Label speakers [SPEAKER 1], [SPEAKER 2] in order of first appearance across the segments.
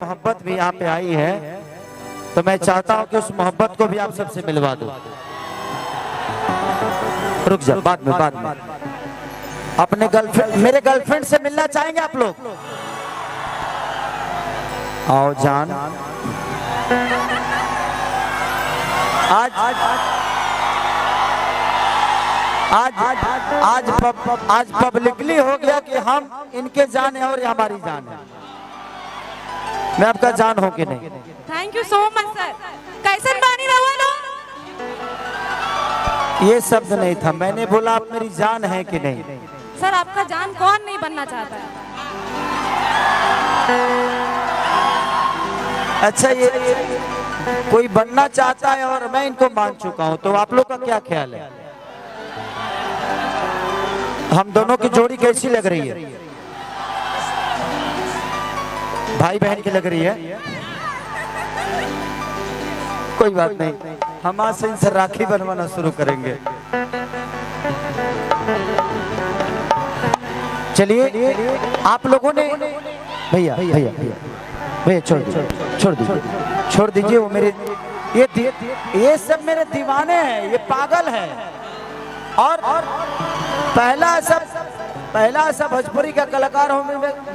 [SPEAKER 1] मोहब्बत भी यहाँ पे आई है, तो मैं चाहता हूँ कि उस मोहब्बत को भी आप सबसे मिलवा दो। रुक जा, बाद में अपने गर्लफ्रेंड, मेरे गर्लफ्रेंड से मिलना चाहेंगे आप लोग? आओ जान। आज पब्लिकली हो गया कि हम इनके जान है और ये हमारी जान है। मैं आपका जान हूं कि नहीं?
[SPEAKER 2] Thank you so much sir. कैसन बानी रहो?
[SPEAKER 1] ये शब्द नहीं था, मैंने बोला आप मेरी जान है कि नहीं।
[SPEAKER 2] सर आपका जान कौन नहीं बनना चाहता है?
[SPEAKER 1] अच्छा, ये कोई बनना चाहता है और मैं इनको मान चुका हूं, तो आप लोग का क्या ख्याल है? हम दोनों की जोड़ी कैसी लग रही है? भाई बहन की लग रही है? कोई बात नहीं, हम आज से इनसे राखी बनवाना शुरू करेंगे। चलिए, आप लोगों ने भैया भैया भैया छोड़ दीजिए। वो मेरे ये सब मेरे दीवाने हैं, ये पागल हैं। और पहला ऐसा भोजपुरी का कलाकार हूं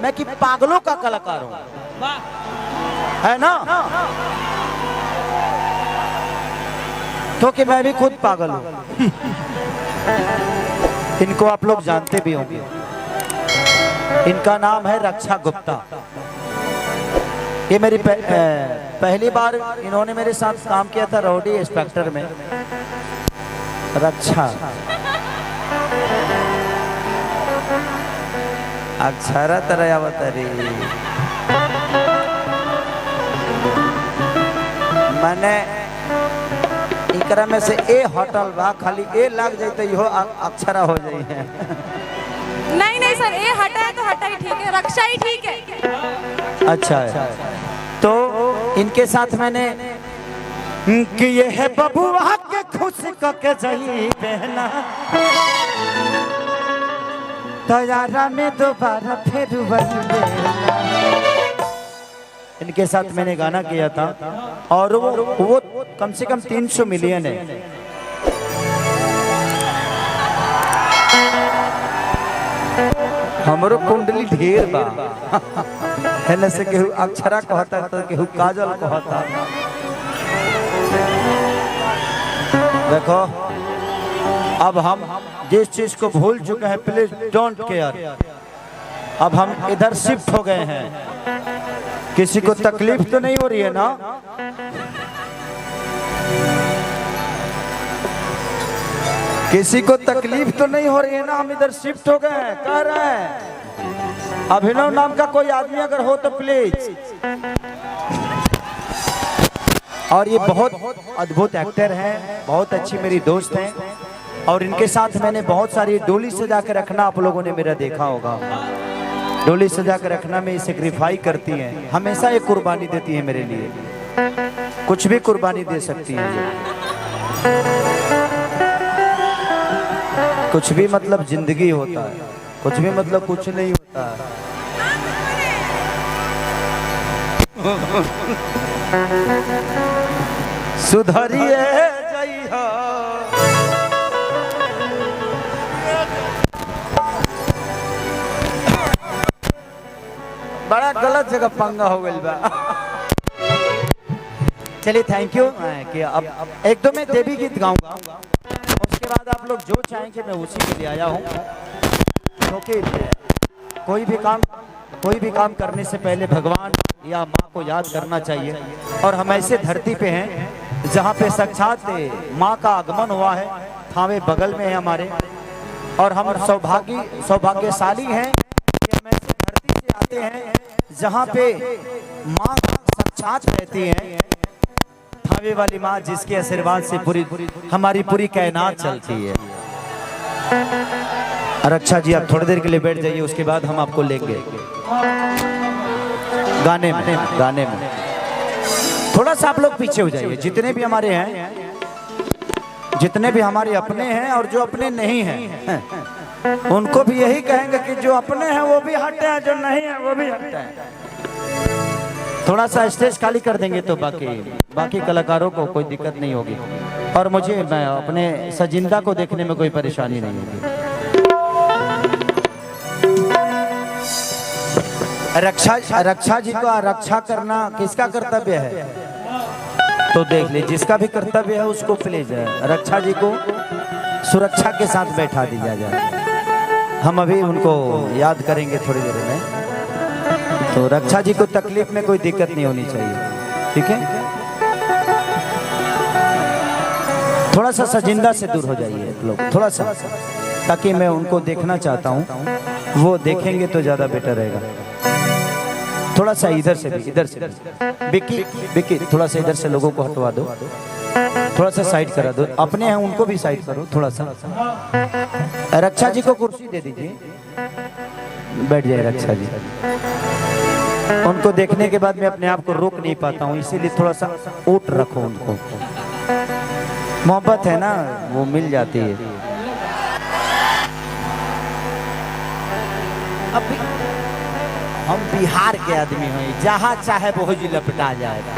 [SPEAKER 1] मैं कि पागलों का कलाकार हूं, है ना? तो कि मैं भी खुद पागल हूं। इनको आप लोग जानते भी होंगे, इनका नाम है रक्षा गुप्ता। ये मेरी पहली बार इन्होंने मेरे साथ काम किया था रॉडी इंस्पेक्टर में। रक्षा अक्षरा तरह अवतरी। मैंने इकरा में से ए होटल बा, खाली ए लग जाए तो यो अक्षरा हो जाई है।
[SPEAKER 2] नहीं सर, ए हटा है तो हटा ही ठीक है, रक्षा ही ठीक है।
[SPEAKER 1] अच्छा है, तो इनके साथ मैंने कि ये है बबुआ के खुश के जही बहना तैयारा में दोबारा फिर इनके साथ मैंने गाना किया था और वो कम से कम 300 मिलियन है। हमारो कुंडली ढेर बा है न से केहू अक्षरा कहता तो केहू काजल कहता। देखो, अब हम जिस चीज को भूल चुके हैं, प्लीज डोंट केयर। अब हम इधर शिफ्ट हो गए हैं। किसी को तकलीफ तो नहीं हो रही है ना? किसी को तकलीफ तो नहीं हो रही है ना? हम इधर शिफ्ट हो गए हैं, कह रहे हैं। अभिनव नाम का कोई आदमी अगर हो तो प्लीज। और ये बहुत अद्भुत एक्टर हैं, बहुत अच्छी मेरी दोस्त हैं, और इनके साथ मैंने बहुत सारी डोली सजा के रखना आप लोगों ने मेरा देखा होगा। डोली सजा के रखना में सेक्रीफाई करती हैं, हमेशा ये कुर्बानी देती है मेरे लिए। कुछ भी कुर्बानी दे सकती हैं ये। कुछ भी मतलब जिंदगी होता है, कुछ भी मतलब कुछ नहीं होता है। सुधरिए जइहा, बड़ा गलत जगह पंगा हो गई बा। चलिए, थैंक यू। कि अब एक दो मैं देवी गीत गाऊंगा, उसके बाद आप लोग जो चाहेंगे मैं उसी के लिए आया हूँ। क्योंकि कोई भी काम करने से पहले भगवान या माँ को याद करना चाहिए। और हम ऐसे धरती पे हैं जहाँ पे साक्षात माँ का आगमन हुआ है। थावे बगल में है हमारे, और हम सौभाग्यशाली हैं कि हम ऐसे धरती से आते हैं जहाँ पे माँ साक्षात रहती हैं। थावे वाली माँ, जिसके आशीर्वाद से हमारी पूरी कायनात चलती है। रक्षा जी, आप थोड़ी देर के लिए बैठ जाइए, उसके बाद हम आपको लेंगे गाने में। थोड़ा सा आप लोग पीछे हो जाइए। जितने भी हमारे हैं, जितने भी हमारे अपने हैं और जो अपने नहीं हैं, उनको भी यही कहेंगे कि जो अपने हैं वो भी हटे हैं, जो नहीं है वो भी हटे हैं। थोड़ा सा स्टेज खाली कर देंगे तो बाकी कलाकारों को कोई दिक्कत नहीं होगी, और मुझे मैं अपने सजिंदा को देखने में कोई परेशानी नहीं होगी। रक्षा जी को रक्षा करना किसका कर्तव्य है? तो देख ले, जिसका भी कर्तव्य है उसको प्लीज रक्षा जी को सुरक्षा के साथ बैठा दिया जाए। हम अभी उनको याद करेंगे थोड़ी देर में, तो रक्षा जी को तकलीफ में कोई दिक्कत नहीं होनी चाहिए, ठीक है? थोड़ा सा सजिंदा से दूर हो जाइए लोग, थोड़ा सा, ताकि मैं उनको देखना चाहता हूँ, वो देखेंगे तो ज्यादा बेटर रहेगा। थोड़ा सा इधर से भी बिक्की थोड़ा सा इधर से लोगों को हटवा दो, थोड़ा सा साइड करा दो, अपने हैं उनको भी साइड करो थोड़ा सा। रक्षा जी को कुर्सी दे दीजिए, बैठ जाए रक्षा जी। उनको देखने के बाद मैं अपने आप को रोक नहीं पाता हूँ, इसीलिए थोड़ा सा ऊट रखो उनको। मोहब्बत है ना, वो मिल जाती है। अब हम बिहार के आदमी हैं, जहाँ चाहे वो ही लपटा जाएगा।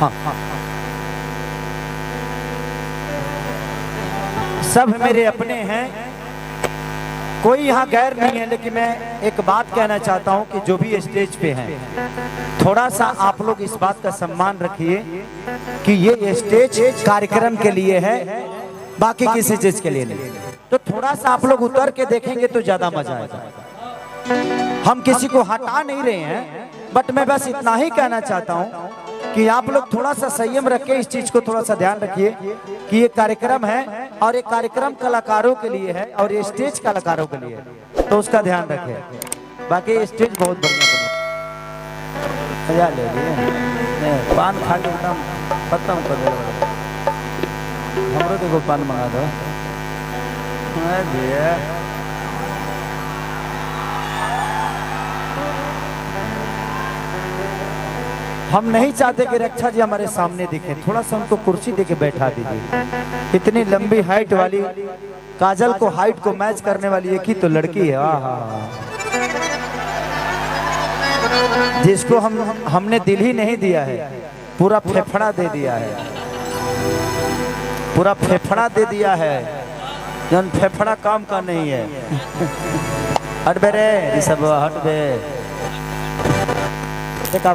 [SPEAKER 1] हाँ, हाँ। सब मेरे अपने हैं, कोई यहाँ गैर नहीं है, लेकिन मैं एक बात कहना चाहता हूँ कि जो भी स्टेज पे हैं, थोड़ा सा आप लोग इस बात का सम्मान रखिए कि ये स्टेज कार्यक्रम के लिए है, बाकी किसी चीज के लिए नहीं। तो थोड़ा सा आप लोग उतर के देखेंगे तो ज्यादा मजा आएगा। हम किसी को हटा नहीं रहे हैं, बट मैं बस इतना ही कहना चाहता हूँ कि आप लोग थोड़ा सा संयम रख के इस चीज को थोड़ा सा ध्यान रखिए कि ये कार्यक्रम है, और ये कार्यक्रम कलाकारों के लिए है, और ये स्टेज कलाकारों के लिए है, तो उसका ध्यान रखें। बाकी स्टेज बहुत बढ़िया मजा ले लिए, पान खा के एकदम खत्म कर दो। हमरो देखो पान मंगा दो। हम नहीं चाहते कि रक्षा जी हमारे सामने दिखे, थोड़ा सा उनको कुर्सी देके बैठा दीजिए। इतनी लंबी हाइट वाली, काजल को हाइट को मैच करने वाली एक ही तो लड़की है, जिसको हमने दिल ही नहीं दिया है, पूरा फेफड़ा दे दिया है, पूरा फेफड़ा दे दिया है, जन फेफड़ा काम का नहीं है। हट बे रे, सब हट बे। देखा